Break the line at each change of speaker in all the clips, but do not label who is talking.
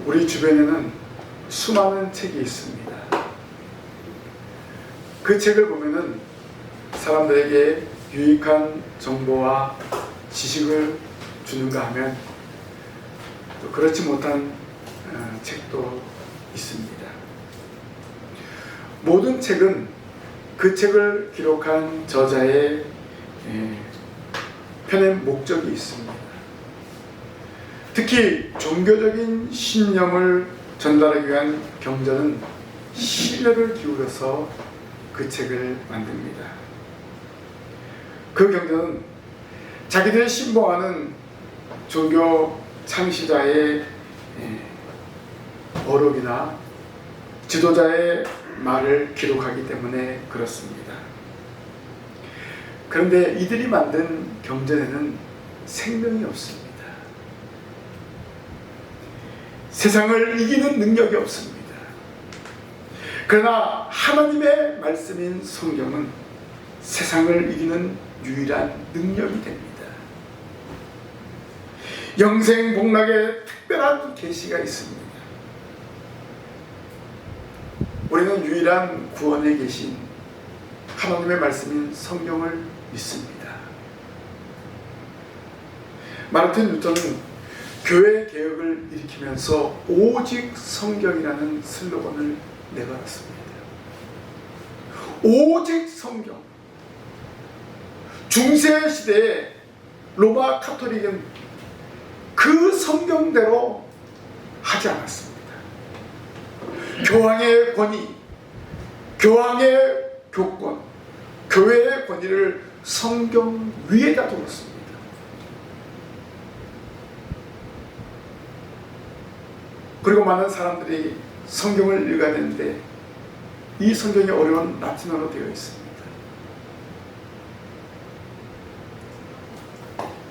우리 주변에는 수많은 책이 있습니다. 그 책을 보면은 사람들에게 유익한 정보와 지식을 주는가 하면 또 그렇지 못한 책도 있습니다. 모든 책은 그 책을 기록한 저자의 펴낸 목적이 있습니다. 특히 종교적인 신념을 전달하기 위한 경전은 신뢰를 기울여서 그 책을 만듭니다. 그 경전은 자기들이 신봉하는 종교 창시자의 어록이나 지도자의 말을 기록하기 때문에 그렇습니다. 그런데 이들이 만든 경전에는 생명이 없습니다. 세상을 이기는 능력이 없습니다. 그러나 하나님의 말씀인 성경은 세상을 이기는 유일한 능력이 됩니다. 영생복락의 특별한 계시가 있습니다. 우리는 유일한 구원의 계신 하나님의 말씀인 성경을 믿습니다. 마르틴 루터는 교회 개혁을 일으키면서 오직 성경이라는 슬로건을 내걸었습니다. 오직 성경. 중세 시대에 로마 카톨릭은 그 성경대로 하지 않았습니다. 교황의 권위, 교황의 교권, 교회의 권위를 성경 위에다 두었습니다. 그리고 많은 사람들이 성경을 읽어야 되는데 이 성경이 어려운 라틴어로 되어 있습니다.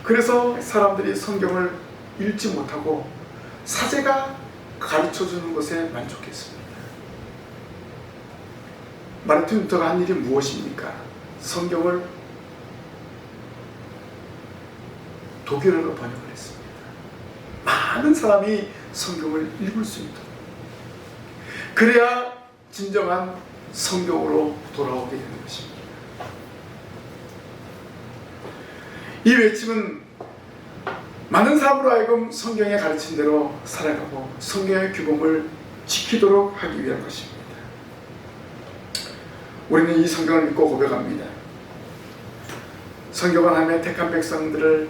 그래서 사람들이 성경을 읽지 못하고 사제가 가르쳐주는 것에 만족했습니다. 마르틴 루터가 한 일이 무엇입니까? 성경을 독일어로 번역을 했습니다. 많은 사람이 성경을 읽을 수 있도록. 그래야 진정한 성경으로 돌아오게 되는 것입니다. 이 외침은 많은 사람으로 하여금 성경의 가르친 대로 살아가고 성경의 규범을 지키도록 하기 위한 것입니다. 우리는 이 성경을 믿고 고백합니다. 성경은 하나님의 택한 백성들을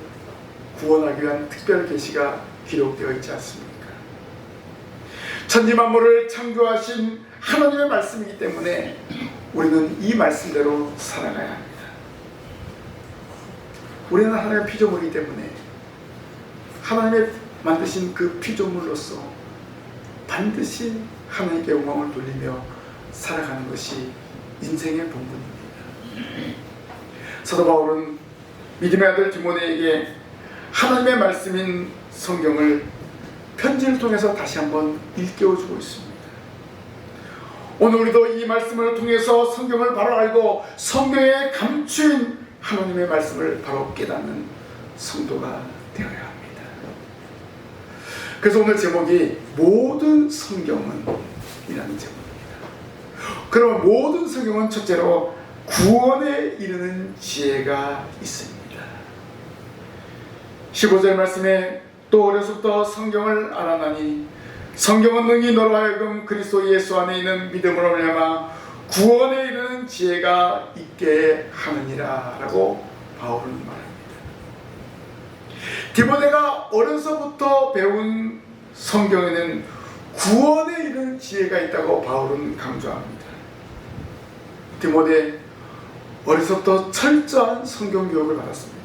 구원하기 위한 특별 계시가 기록되어 있지 않습니까? 천지만물을 창조하신 하나님의 말씀이기 때문에 우리는 이 말씀대로 살아가야 합니다. 우리는 하나님의 피조물이기 때문에 하나님의 만드신 그 피조물로서 반드시 하나님께 영광을 돌리며 살아가는 것이 인생의 본분입니다. 사도 바울은 믿음의 아들 디모데에게 하나님의 말씀인 성경을 편지를 통해서 다시 한번 일깨워주고 있습니다. 오늘 우리도 이 말씀을 통해서 성경을 바로 알고 성경에 감추인 하나님의 말씀을 바로 깨닫는 성도가 되어야 합니다. 그래서 오늘 제목이 모든 성경은 이라는 제목입니다. 그럼 모든 성경은 첫째로 구원에 이르는 지혜가 있습니다. 15절 말씀에 또 어려서부터 성경을 알아나니 성경은 능히 너로 하여금 그리스도 예수 안에 있는 믿음으로 말미암아 구원에 이르는 지혜가 있게 하느니라 라고 바울은 말합니다. 디모데가 어려서부터 배운 성경에는 구원에 이르는 지혜가 있다고 바울은 강조합니다. 디모데 어려서부터 철저한 성경 교육을 받았습니다.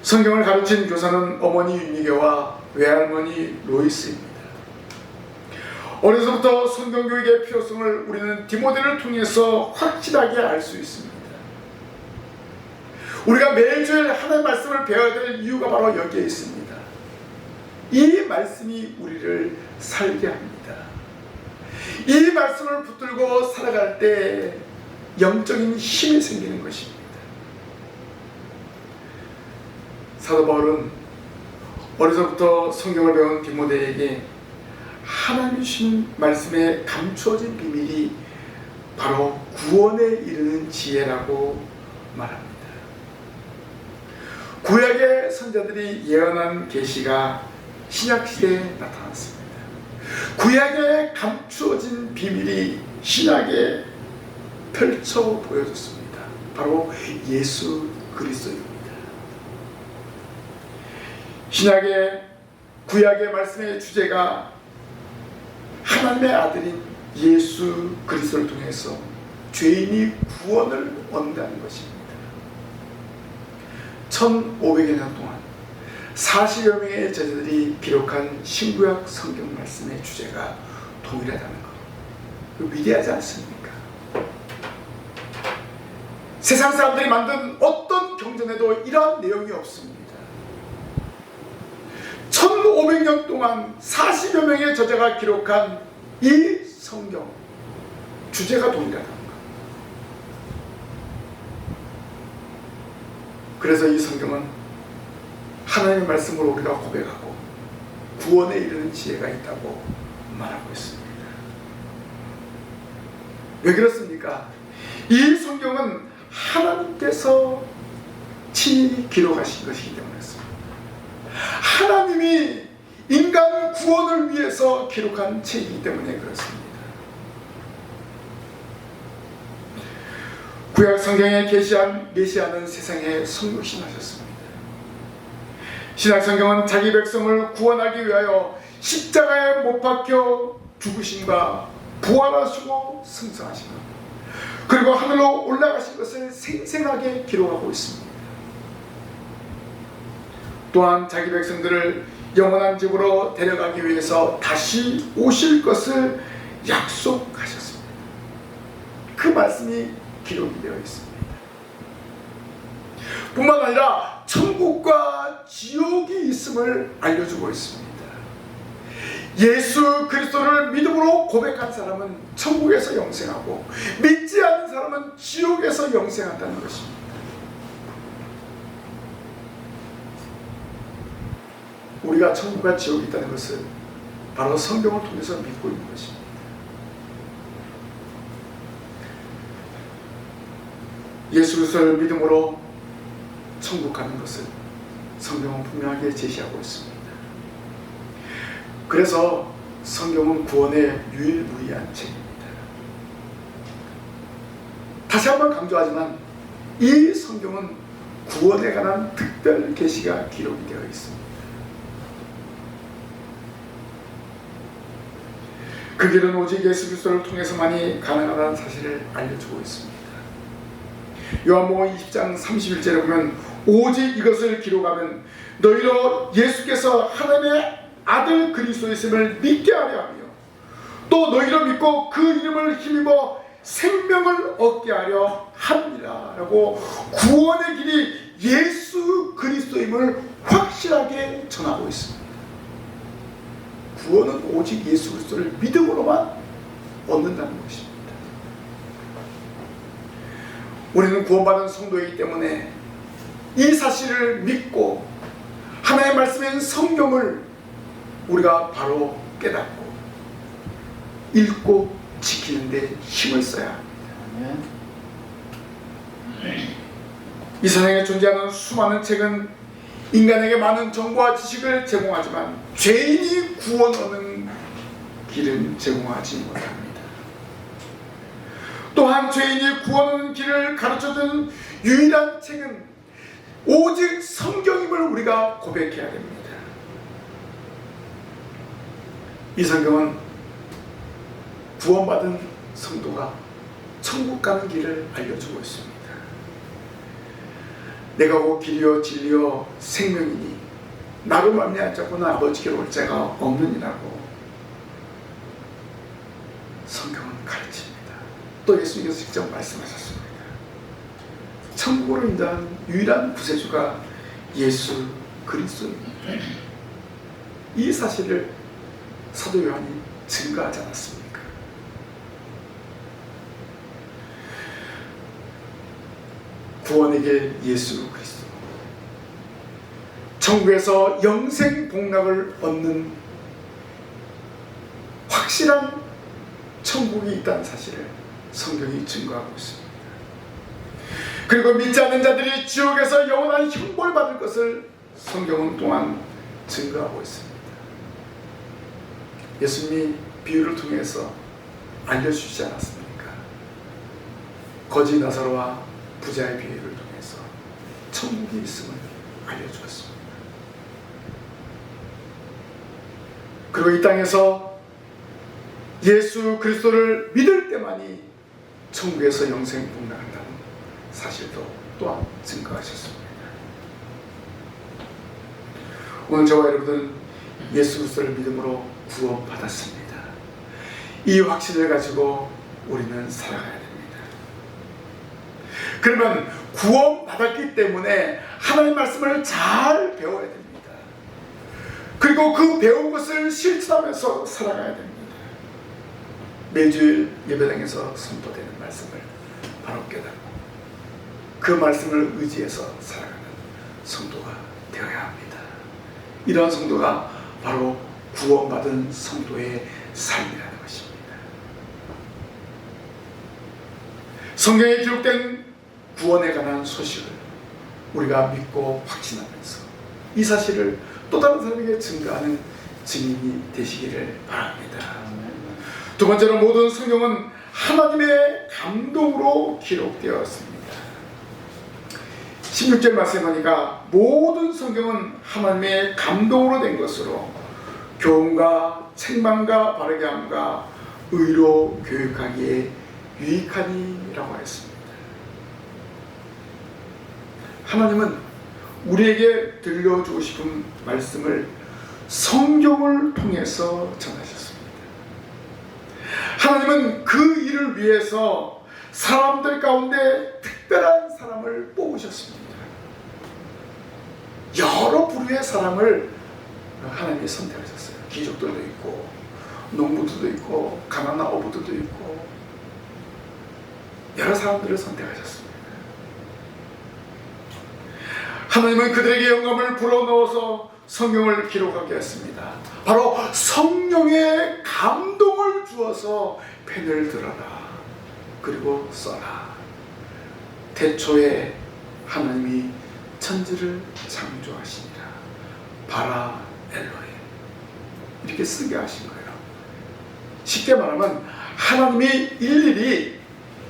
성경을 가르친 교사는 어머니 윤희계와 외할머니 로이스입니다. 어려서부터 성경 교육의 필요성을 우리는 디모데를 통해서 확실하게 알 수 있습니다. 우리가 매주일 하나님의 말씀을 배워야 될 이유가 바로 여기에 있습니다. 이 말씀이 우리를 살게 합니다. 이 말씀을 붙들고 살아갈 때 영적인 힘이 생기는 것입니다. 사도 바울은 어려서부터 성경을 배운 디모데에게 하나님이 주시는 말씀에 감추어진 비밀이 바로 구원에 이르는 지혜라고 말합니다. 구약의 선자들이 예언한 계시가 신약시대에 나타났습니다. 구약에 감추어진 비밀이 신약에 펼쳐 보여졌습니다. 바로 예수 그리스도입니다. 신약의 구약의 말씀의 주제가 하나님의 아들인 예수 그리스도를 통해서 죄인이 구원을 얻는다는 것입니다. 1500여 년 동안 40여 명의 제자들이 기록한 신구약 성경 말씀의 주제가 동일하다는 것, 위대하지 않습니까? 세상 사람들이 만든 어떤 경전에도 이러한 내용이 없습니다. 1500년 동안 40여 명의 저자가 기록한 이 성경 주제가 동일하다는 것. 그래서 이 성경은 하나님의 말씀으로 우리가 고백하고 구원에 이르는 지혜가 있다고 말하고 있습니다. 왜 그렇습니까? 이 성경은 하나님께서 친히 기록하신 것이기 때문에 그렇습니다. 하나님이 인간 구원을 위해서 기록한 책이기 때문에 그렇습니다. 구약 성경에 계시한 메시아는 세상에 성육신하셨습니다. 신약 성경은 자기 백성을 구원하기 위하여 십자가에 못 박혀 죽으심과 부활하시고 승천하신 것, 그리고 하늘로 올라가신 것을 생생하게 기록하고 있습니다. 또한 자기 백성들을 영원한 집으로 데려가기 위해서 다시 오실 것을 약속하셨습니다. 그 말씀이 기록이 되어 있습니다. 뿐만 아니라 천국과 지옥이 있음을 알려주고 있습니다. 예수 그리스도를 믿음으로 고백한 사람은 천국에서 영생하고 믿지 않는 사람은 지옥에서 영생한다는 것입니다. 우리가 천국과 지옥이 있다는 것을 바로 성경을 통해서 믿고 있는 것입니다. 예수 그리스도를 믿음으로 천국 가는 것을 성경은 분명하게 제시하고 있습니다. 그래서 성경은 구원의 유일무이한 책입니다. 다시 한번 강조하지만 이 성경은 구원에 관한 특별 계시가 기록이 되어 있습니다. 그 길은 오직 예수 그리스도를 통해서만이 가능하다는 사실을 알려주고 있습니다. 요한복음 20장 31절에 보면 오직 이것을 기록하면 너희로 예수께서 하나님의 아들 그리스도이심을 믿게 하려 하며 또 너희로 믿고 그 이름을 힘입어 생명을 얻게 하려 합니다 라고 구원의 길이 예수 그리스도임을 확실하게 전하고 있습니다. 구원은 오직 예수 그리스도를 믿음으로만 얻는다는 것입니다. 우리는 구원받은 성도이기 때문에 이 사실을 믿고 하나님의 말씀인 성경을 우리가 바로 깨닫고 읽고 지키는 데 힘을 써야 합니다. 이 세상에 존재하는 수많은 책은 인간에게 많은 정보와 지식을 제공하지만 죄인이 구원 얻는 길은 제공하지 못합니다. 또한 죄인이 구원 얻는 길을 가르쳐주는 유일한 책은 오직 성경임을 우리가 고백해야 됩니다. 이 성경은 구원받은 성도가 천국 가는 길을 알려주고 있습니다. 내가 곧 길이요 진리요 생명이니 나로 말미암자고는 아버지께로 올 자가 없느니라고 성경은 가르칩니다. 또 예수님께서 직접 말씀하셨습니다. 천국으로 인도한 유일한 구세주가 예수 그리스도입니다. 이 사실을 사도 요한이 증거하지 않았습니까? 구원의 길 예수 그리스도, 천국에서 영생 복락을 얻는 확실한 천국이 있다는 사실을 성경이 증거하고 있습니다. 그리고 믿지 않는 자들이 지옥에서 영원한 형벌을 받을 것을 성경은 또한 증거하고 있습니다. 예수님이 비유를 통해서 알려주시지 않았습니까? 거지 나사로와 부자의 비유를 통해서 천국이 있음을 알려주었습니다. 그리고 이 땅에서 예수 그리스도를 믿을 때만이 천국에서 영생 복락한다는 사실도 또한 증거하셨습니다. 오늘 저와 여러분은 예수 그리스도를 믿음으로 구원받았습니다. 이 확신을 가지고 우리는 살아가야 됩니다. 그러면 구원받았기 때문에 하나님의 말씀을 잘 배워야 됩니다. 그리고 그 배운 것을 실천하면서 살아가야 됩니다. 매주일 예배당에서 선포되는 말씀을 바로 깨닫고 그 말씀을 의지해서 살아가는 성도가 되어야 합니다. 이러한 성도가 바로 구원받은 성도의 삶이라는 것입니다. 성경에 기록된 구원에 관한 소식을 우리가 믿고 확신하면서 이 사실을 또 다른 사람에게 증거하는 증인이 되시기를 바랍니다. 두 번째로 모든 성경은 하나님의 감동으로 기록되었습니다. 16절 말씀에 보니까 모든 성경은 하나님의 감동으로 된 것으로 교훈과 책망과 바르게 함과 의로 교육하기에 유익하니라고 했습니다. 하나님은 우리에게 들려주고 싶은 말씀을 성경을 통해서 전하셨습니다. 하나님은 그 일을 위해서 사람들 가운데 특별한 사람을 뽑으셨습니다. 여러 부류의 사람을 하나님이 선택하셨어요. 귀족들도 있고 농부들도 있고 가난한 어부들도 있고 여러 사람들을 선택하셨습니다. 하나님은 그들에게 영감을 불어넣어서 성경을 기록하게 했습니다. 바로 성령의 감동을 주어서 펜을 들어라 그리고 써라. 태초에 하나님이 천지를 창조하시니라 바라 엘로에 이렇게 쓰게 하신 거예요. 쉽게 말하면 하나님이 일일이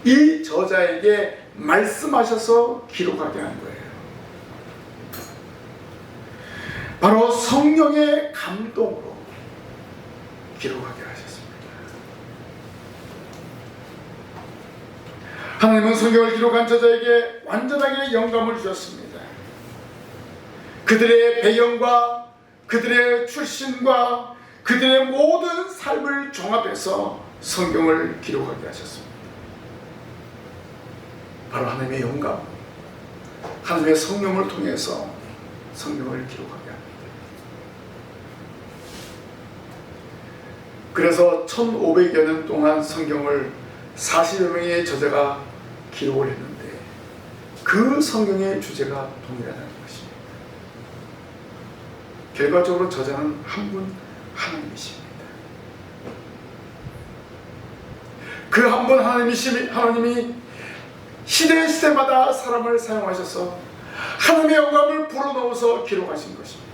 이 저자에게 말씀하셔서 기록하게 한 거예요. 바로 성령의 감동으로 기록하게 하셨습니다. 하나님은 성경을 기록한 저자에게 완전하게 영감을 주셨습니다. 그들의 배경과 그들의 출신과 그들의 모든 삶을 종합해서 성경을 기록하게 하셨습니다. 바로 하나님의 영감, 하나님의 성령을 통해서 성경을 기록하게 합니다. 그래서 1500여 년 동안 성경을 40여 명의 저자가 기록을 했는데 그 성경의 주제가 동일하다는 것입니다. 결과적으로 저자는 한 분 하나님이십니다. 그 한 분 하나님이 시대마다 사람을 사용하셔서 하나님의 영감을 불어넣어서 기록하신 것입니다.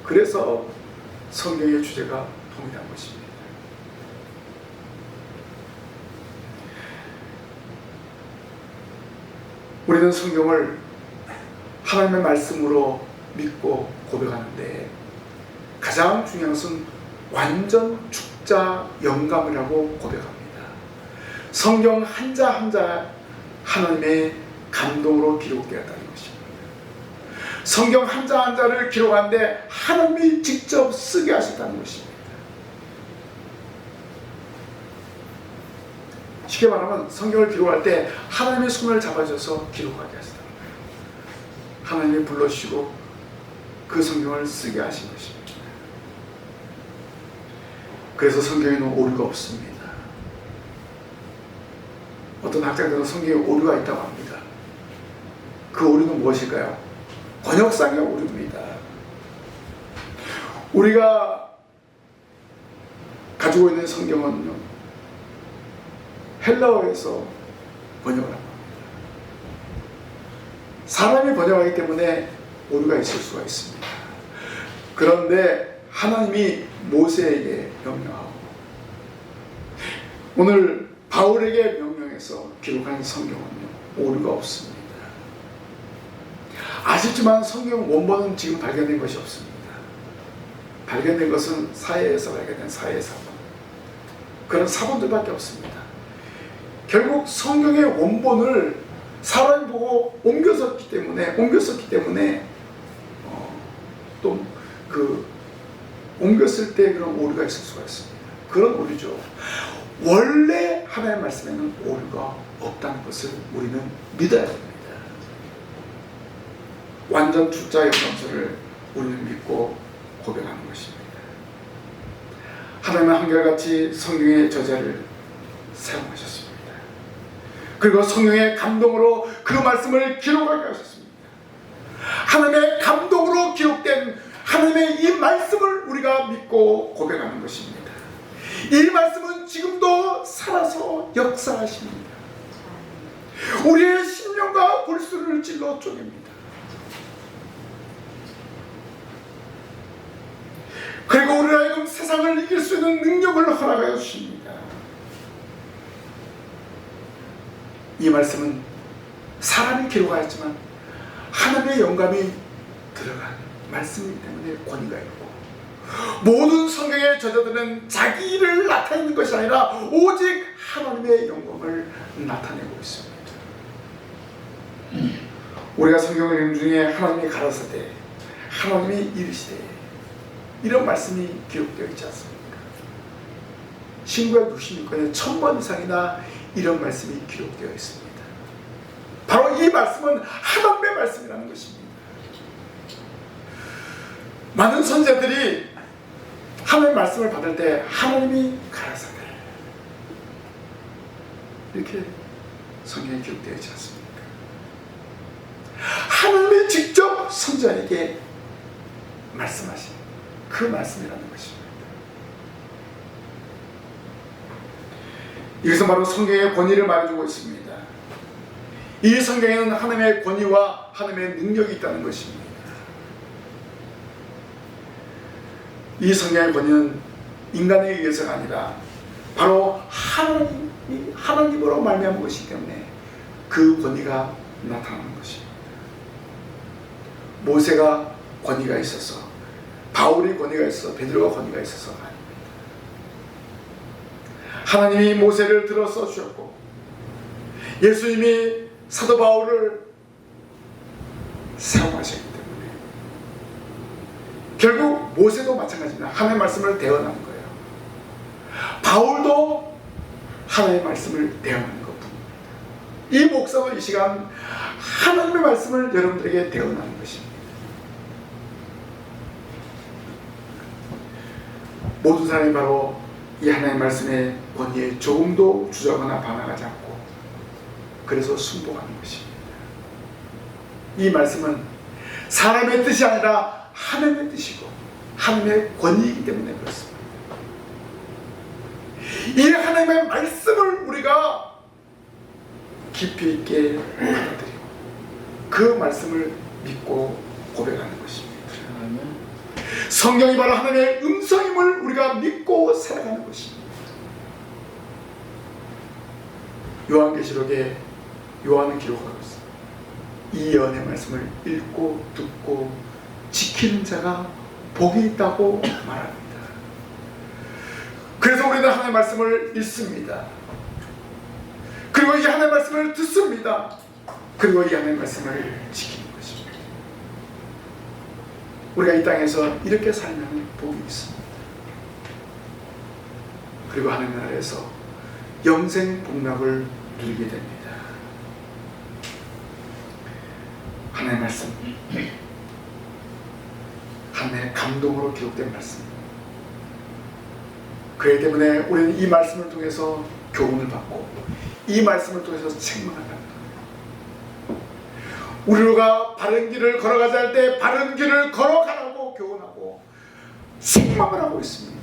그래서 성경의 주제가 동일한 것입니다. 우리는 성경을 하나님의 말씀으로 믿고 고백하는데 가장 중요한 것은 완전 축자 영감이라고 고백합니다. 성경 한자 한자 하나님의 감동으로 기록되었다는 것입니다. 성경 한자 한자를 기록하는데 하나님이 직접 쓰게 하셨다는 것입니다. 쉽게 말하면 성경을 기록할 때 하나님의 손을 잡아줘서 기록하게 하시다는 거예요. 하나님이 불러주시고 그 성경을 쓰게 하신 것입니다. 그래서 성경에는 오류가 없습니다. 어떤 학자들은 성경에 오류가 있다고 합니다. 그 오류는 무엇일까요? 번역상의 오류입니다. 우리가 가지고 있는 성경은요, 헬라어에서 번역을 합니다. 사람이 번역하기 때문에 오류가 있을 수가 있습니다. 그런데 하나님이 모세에게 명령하고 오늘 바울에게 명령해서 기록한 성경은요, 오류가 없습니다. 아쉽지만 성경 원본은 지금 발견된 것이 없습니다. 발견된 것은 사회에서 발견된 사회의 사본, 그런 사본들밖에 없습니다. 결국 성경의 원본을 사람이 보고 옮겼었기 때문에 또 그 옮겼을 때 그런 오류가 있을 수가 있습니다. 그런 오류죠. 원래 하나님의 말씀에는 오류가 없다는 것을 우리는 믿어야 됩니다. 완전 출자 영감서를 우리는 믿고 고백하는 것입니다. 하나님은 한결같이 성경의 저자를 사용하셨습니다. 그리고 성령의 감동으로 그 말씀을 기록하게 하셨습니다. 하나님의 감동으로 기록된 하나님의 이 말씀을 우리가 믿고 고백하는 것입니다. 이 말씀은 지금도 살아서 역사하십니다. 우리의 심령과 골수를 찔러 쪼갭니다. 그리고 우리가 하여금 세상을 이길 수 있는 능력을 허락하여 주십니다. 이 말씀은 사람이 기록하였지만 하나님의 영감이 들어간 말씀이기 때문에 권위가 있고, 모든 성경의 저자들은 자기 일을 나타내는 것이 아니라 오직 하나님의 영광을 나타내고 있습니다. 우리가 성경을 읽는 중에 하나님이 가라사대, 하나님이 이르시되, 이런 말씀이 기록되어 있지 않습니까? 신구약 66권에 1000번 이상이나 이런 말씀이 기록되어 있습니다. 바로 이 말씀은 하나님의 말씀이라는 것입니다. 많은 선지자들이 하나님의 말씀을 받을 때 하나님이 가라사대, 이렇게 성경에 기록되어 있지 않습니까? 하나님이 직접 선지자에게 말씀하신 그 말씀이라는 것입니다. 이것은 바로 성경의 권위를 말해주고 있습니다. 이 성경에는 하나님의 권위와 하나님의 능력이 있다는 것입니다. 이 성경의 권위는 인간에 의해서가 아니라 바로 하나님으로 말미암은 것이기 때문에 그 권위가 나타나는 것입니다. 모세가 권위가 있어서, 바울이 권위가 있어서, 베드로가 권위가 있어서 아닙니다. 하나님이 모세를 들어 써주셨고, 예수님이 사도 바울을 사용하셨기 때문에 결국 모세도 마찬가지입니다. 하나님의 말씀을 대언하는 거예요. 바울도 하나님의 말씀을 대언하는 것뿐입니다. 이 목사도 이 시간 하나님의 말씀을 여러분들에게 대언하는 것입니다. 모든 사람이 바로 이 하나님의 말씀의 권위에 조금도 주저하거나 반항하지 않고 그래서 순종하는 것입니다. 이 말씀은 사람의 뜻이 아니라 하나님의 뜻이고 하나님의 권위이기 때문에 그렇습니다. 이 하나님의 말씀을 우리가 깊이 있게 받아들이고 그 말씀을 믿고 고백하는 것입니다. 성경이 바로 하나님의 음성임을 우리가 믿고 살아가는 것입니다. 요한계시록에 요한은 기록하고 있습니다. 이 예언의 말씀을 읽고 듣고 지키는 자가 복이 있다고 말합니다. 그래서 우리는 하나님의 말씀을 읽습니다. 그리고 이 하나님의 말씀을 듣습니다. 그리고 이 하나님의 말씀을 지키는 것입니다. 우리가 이 땅에서 이렇게 살면 복이 있습니다. 그리고 하나님 나라에서 영생 복락을 누리게 됩니다. 하나님의 말씀, 하나님의 감동으로 기록된 말씀. 그렇기 때문에 우리는 이 말씀을 통해서 교훈을 받고 이 말씀을 통해서 책망을 받는 거예요. 우리가 바른 길을 걸어가자 할 때 바른 길을 걸어가라고 교훈하고, 생망을 하고 있습니다.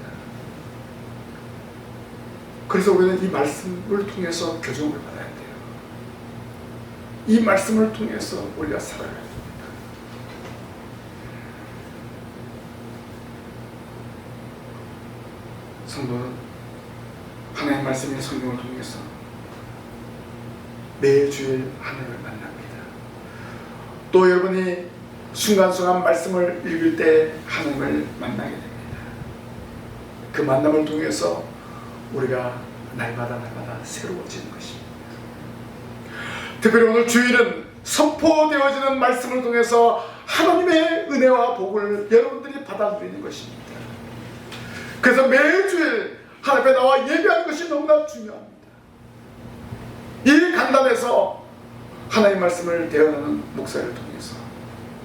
그래서 우리는 이 말씀을 통해서 교정을 받아야 돼요. 이 말씀을 통해서 우리가 살아가야 됩니다. 성도는 하나님의 말씀인 성경을 통해서 매주일 하나님을 만납니다. 또 여러분이 순간순간 말씀을 읽을 때 하나님을 만나게 됩니다. 그 만남을 통해서 우리가 날마다 새로워지는 것입니다. 특별히 오늘 주일은 선포되어지는 말씀을 통해서 하나님의 은혜와 복을 여러분들이 받아들이는 것입니다. 그래서 매주일 하나님 앞에 나와 예배하는 것이 너무나 중요합니다. 이 간담에서 하나님의 말씀을 대언하는 목사를 통해서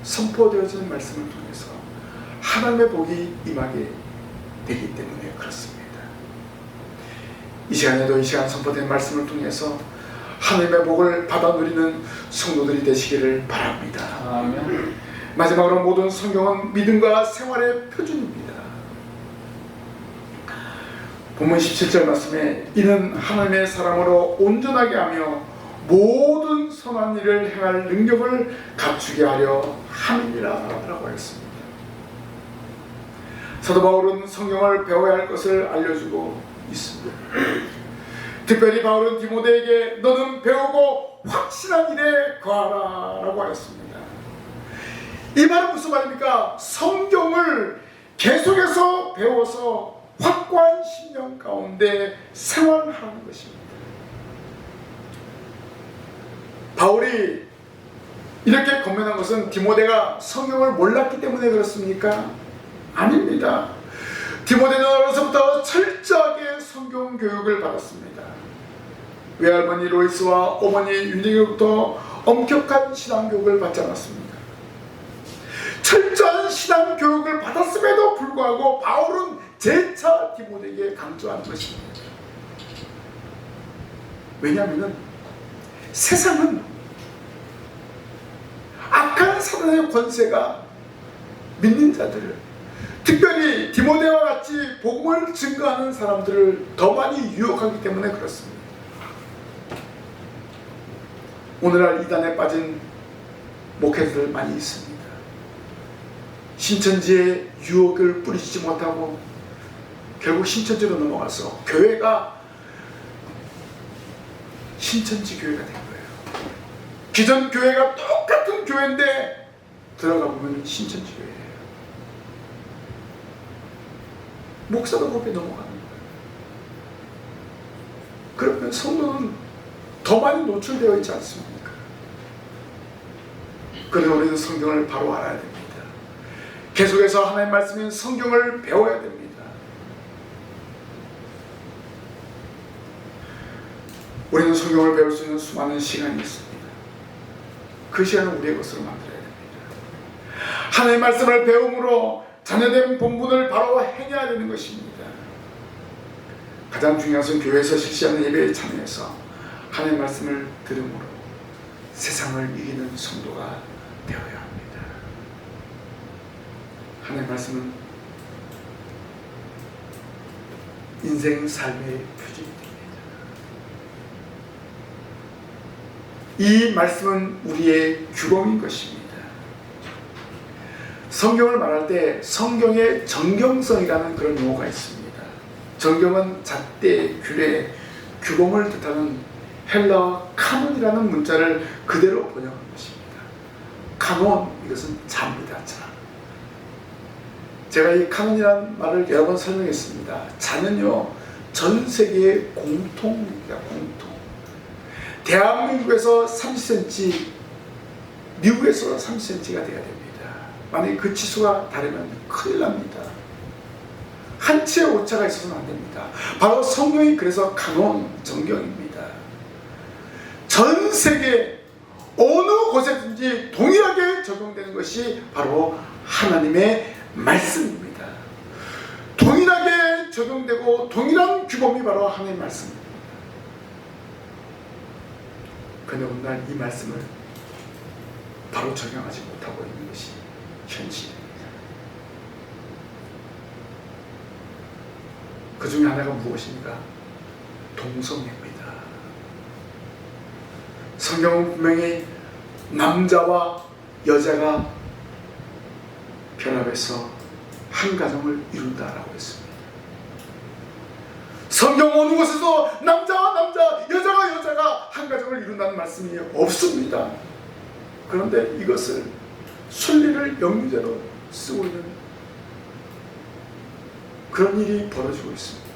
선포되어지는 말씀을 통해서 하나님의 복이 임하게 되기 때문에 그렇습니다. 이 시간에도 이 시간 선포된 말씀을 통해서 하나님의 복을 받아 누리는 성도들이 되시기를 바랍니다. 아멘. 마지막으로 모든 성경은 믿음과 생활의 표준입니다. 본문 17절 말씀에 이는 하나님의 사람으로 온전하게 하며 모든 선한 일을 행할 능력을 갖추게 하려 함이니라 라고 하였습니다. 사도 바울은 성경을 배워야 할 것을 알려주고 있습니다. 특별히 바울은 디모데에게 너는 배우고 확실한 일에 거하라 라고 하였습니다. 이 말은 무슨 말입니까? 성경을 계속해서 배워서 확고한 신념 가운데 생활하는 것입니다. 바울이 이렇게 권면한 것은 디모데가 성경을 몰랐기 때문에 그렇습니까? 아닙니다. 디모데는 어려서부터 철저하게 성경 교육을 받았습니다. 외할머니 로이스와 어머니 윤정이로부터 엄격한 신앙 교육을 받지 않았습니까? 철저한 신앙 교육을 받았음에도 불구하고 바울은 재차 디모데에게 강조하는 것입니다. 왜냐하면 세상은 악한 사단의 권세가 믿는 자들을, 특별히 디모데와 같이 복음을 증거하는 사람들을 더 많이 유혹하기 때문에 그렇습니다. 오늘날 이단에 빠진 목회자들 많이 있습니다. 신천지에 유혹을 뿌리지 못하고 결국 신천지로 넘어가서 교회가 신천지 교회가 된 거예요. 기존 교회가 똑같은 교회인데 들어가 보면 신천지 교회예요. 목사도 거기에 넘어가는 거예요. 그러면 성도는 더 많이 노출되어 있지 않습니까? 그래서 우리는 성경을 바로 알아야 됩니다. 계속해서 하나님의 말씀인 성경을 배워야 됩니다. 우리는 성경을 배울 수 있는 수많은 시간이 있습니다. 그 시간을 우리의 것으로 만들어야 됩니다. 하나님의 말씀을 배움으로 자녀된 본분을 바로 행해야 되는 것입니다. 가장 중요한 것은 교회에서 실시하는 예배에 참여해서 하나님의 말씀을 들음으로 세상을 이기는 성도가 되어야 합니다. 하나님의 말씀은 인생 삶의 표준입니다. 이 말씀은 우리의 규범인 것입니다. 성경을 말할 때 성경의 정경성이라는 그런 용어가 있습니다. 정경은 잣대, 규례, 규범을 뜻하는 헬라어 카논이라는 문자를 그대로 번역한 것입니다. 카논, 이것은 자입니다. 자. 제가 이 카논이라는 말을 여러 번 설명했습니다. 자는요, 전 세계의 공통입니다. 공통. 대한민국에서 30cm, 미국에서 30cm가 돼야 됩니다. 만약에 그 치수가 다르면 큰일 납니다. 한 치의 오차가 있어서는 안 됩니다. 바로 성경이 그래서 카논, 정경입니다. 전 세계 어느 곳에든지 동일하게 적용되는 것이 바로 하나님의 말씀입니다. 동일하게 적용되고 동일한 규범이 바로 하나님의 말씀입니다. 그런데 오늘날 이 말씀을 바로 적용하지 못하고 있는 것이 현실입니다. 그 중에 하나가 무엇입니까? 동성애입니다. 성경은 분명히 남자와 여자가 결합해서 한 가정을 이룬다라고 했습니다. 성경 어느 곳에서 남자와 남자, 여자와 여자가 한 가정을 이룬다는 말씀이 없습니다. 그런데 이것을 순리를 영유제로 쓰고 있는 그런 일이 벌어지고 있습니다.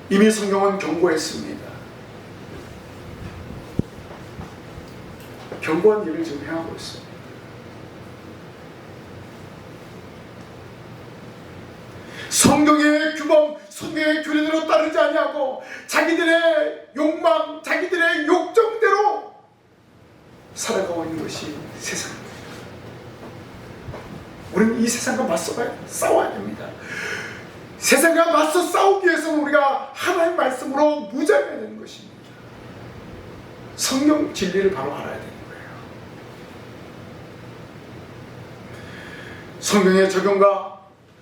이미 성경은 경고했습니다. 경고한 일을 지금 행하고 있습니다. 성경의 규범, 성경의 규례대로 따르지 아니하고 자기들의 욕망, 자기들의 욕정대로 살아가고 있는 것이 세상입니다. 우리는 이 세상과 맞서 싸워야 됩니다. 세상과 맞서 싸우기 위해서는 우리가 하나님의 말씀으로 무장해야 되는 것입니다. 성경 진리를 바로 알아야 되는 거예요. 성경의 적용과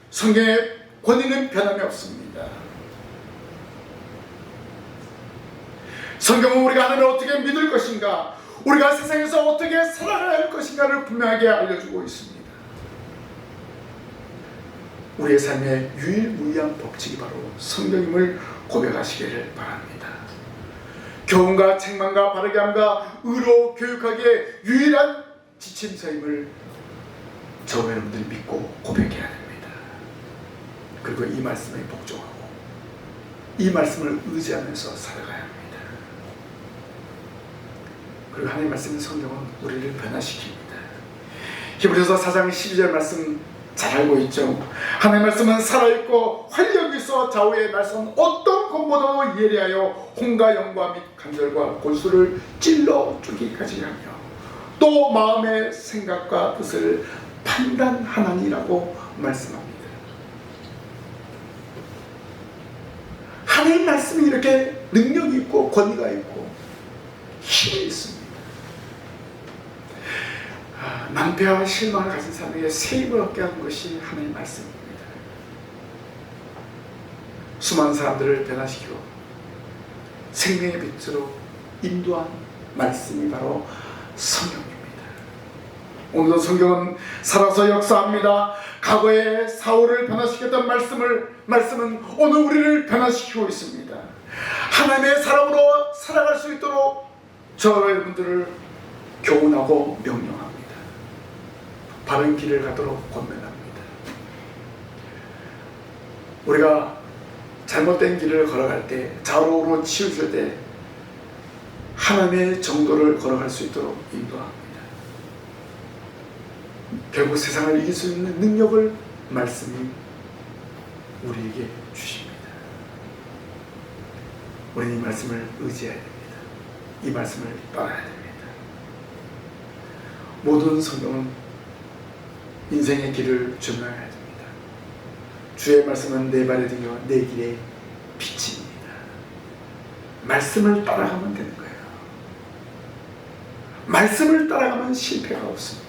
성경의 권위는 변함이 없습니다. 성경은 우리가 하나님을 어떻게 믿을 것인가, 우리가 세상에서 어떻게 살아가야 할 것인가를 분명하게 알려주고 있습니다. 우리의 삶의 유일무이한 법칙이 바로 성경임을 고백하시기를 바랍니다. 교훈과 책망과 바르게 함과 의로 교육하기에 유일한 지침서임을 저와 여러분들이 믿고 고백해야 됩니다. 그리고 이 말씀에 복종하고 이 말씀을 의지하면서 살아가야 합니다. 그리고 하나님의 말씀인 성경은 우리를 변화시킵니다. 히브리서 4장 12절 말씀 잘 알고 있죠. 하나님의 말씀은 살아있고 활력이 있어 좌우의 날선 어떤 검보다도 예리하여 혼과 영과 및 관절과 골수를 찔러 쪼개기까지 하며 또 마음의 생각과 뜻을 판단하나니라고 말씀합니다. 하나님의 말씀이 이렇게 능력이 있고 권위가 있고 힘이 있습니다. 낭패와 실망을 가진 사람에게 세임을 얻게 하는 것이 하나님의 말씀입니다. 수많은 사람들을 변화시키고 생명의 빛으로 인도한 말씀이 바로 성경입니다. 오늘도 성경은 살아서 역사합니다. 과거에 사울을 변화시켰던 말씀은 오늘 우리를 변화시키고 있습니다. 하나님의 사람으로 살아갈 수 있도록 저와 여러분들을 교훈하고 명령합니다. 바른 길을 가도록 권면합니다. 우리가 잘못된 길을 걸어갈 때, 좌우로 치우칠 때 하나님의 정도를 걸어갈 수 있도록 인도합니다. 결국 세상을 이길 수 있는 능력을 말씀이 우리에게 주십니다. 우리는 이 말씀을 의지해야 됩니다. 이 말씀을 따라야 됩니다. 모든 성경은 인생의 길을 증명해야 됩니다. 주의 말씀은 내 발의 등이요 내 길의 빛입니다. 말씀을 따라가면 되는 거예요. 말씀을 따라가면 실패가 없습니다.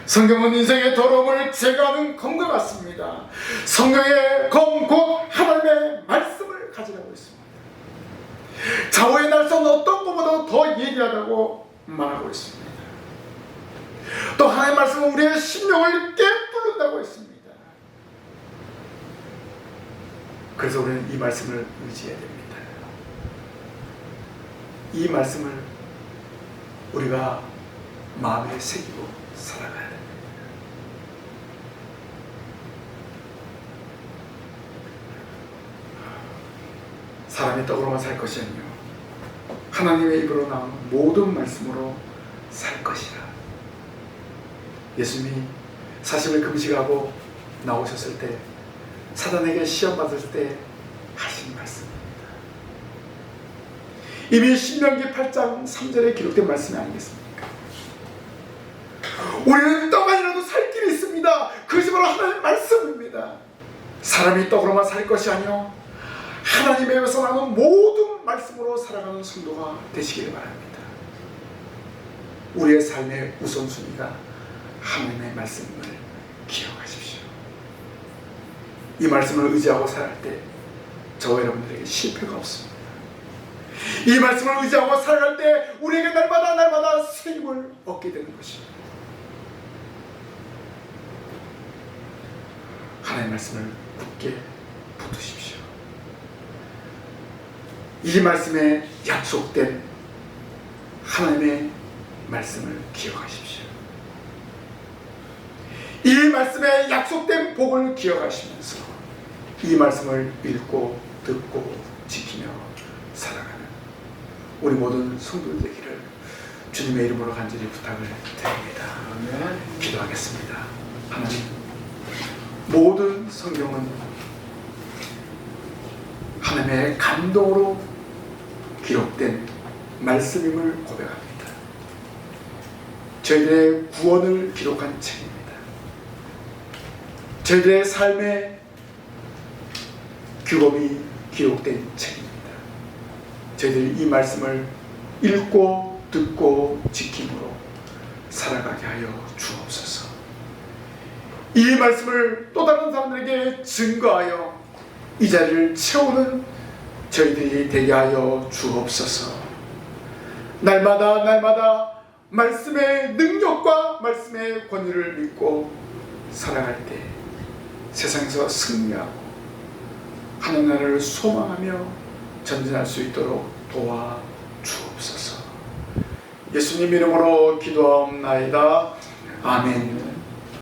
성경은 인생의 더러움을 제거하는 검과 같습니다. 성경의 검 곧 하나님의 말씀을 가지라고 있습니다. 좌우의 날선 어떤 것보다 더 예리하다고 말하고 있습니다. 또 하나님의 말씀은 우리의 심령을 깨뚫는다고 했습니다. 그래서 우리는 이 말씀을 의지해야 됩니다. 이 말씀을 우리가 마음에 새기고 살아가야 됩니다. 사람이 떡으로만 살 것이 아니요 하나님의 입으로 나온 모든 말씀으로 살 것이라. 예수님이 40일 금식하고 나오셨을 때 사단에게 시험 받을 때 하신 말씀입니다. 이미 신명기 8장 3절에 기록된 말씀이 아니겠습니까? 우리는 떡 아니라도 살 길이 있습니다. 그것이 바로 하나님의 말씀입니다. 사람이 떡으로만 살 것이 아니요 하나님의 입에서 나오는 모든 말씀으로 살아가는 성도가 되시기를 바랍니다. 우리의 삶의 우선순위가 하나님의 말씀을 기억하십시오. 이 말씀을 의지하고 살아갈 때 저와 여러분들에게 실패가 없습니다. 이 말씀을 의지하고 살아갈 때 우리에게 날마다 새 힘을 얻게 되는 것입니다. 하나님의 말씀을 굳게 붙드십시오. 이 말씀에 약속된 하나님의 말씀을 기억하십시오. 이 말씀에 약속된 복을 기억하시면서 이 말씀을 읽고 듣고 지키며 살아가는 우리 모든 성도들 되기를 주님의 이름으로 간절히 부탁을 드립니다. 기도하겠습니다. 하나님, 모든 성경은 하나님의 감동으로 기록된 말씀임을 고백합니다. 저희들의 구원을 기록한 책입니다. 저희들의 삶의 규범이 기록된 책입니다. 저희들이 이 말씀을 읽고 듣고 지킴으로 살아가게 하여 주옵소서. 이 말씀을 또 다른 사람들에게 증거하여 이 자리를 채우는 저희들이 되게 하여 주옵소서. 날마다 말씀의 능력과 말씀의 권위를 믿고 살아갈 때 세상에서 승리하고 하나님 나라를 소망하며 전진할 수 있도록 도와 주옵소서. 예수님 이름으로 기도하옵나이다. 아멘.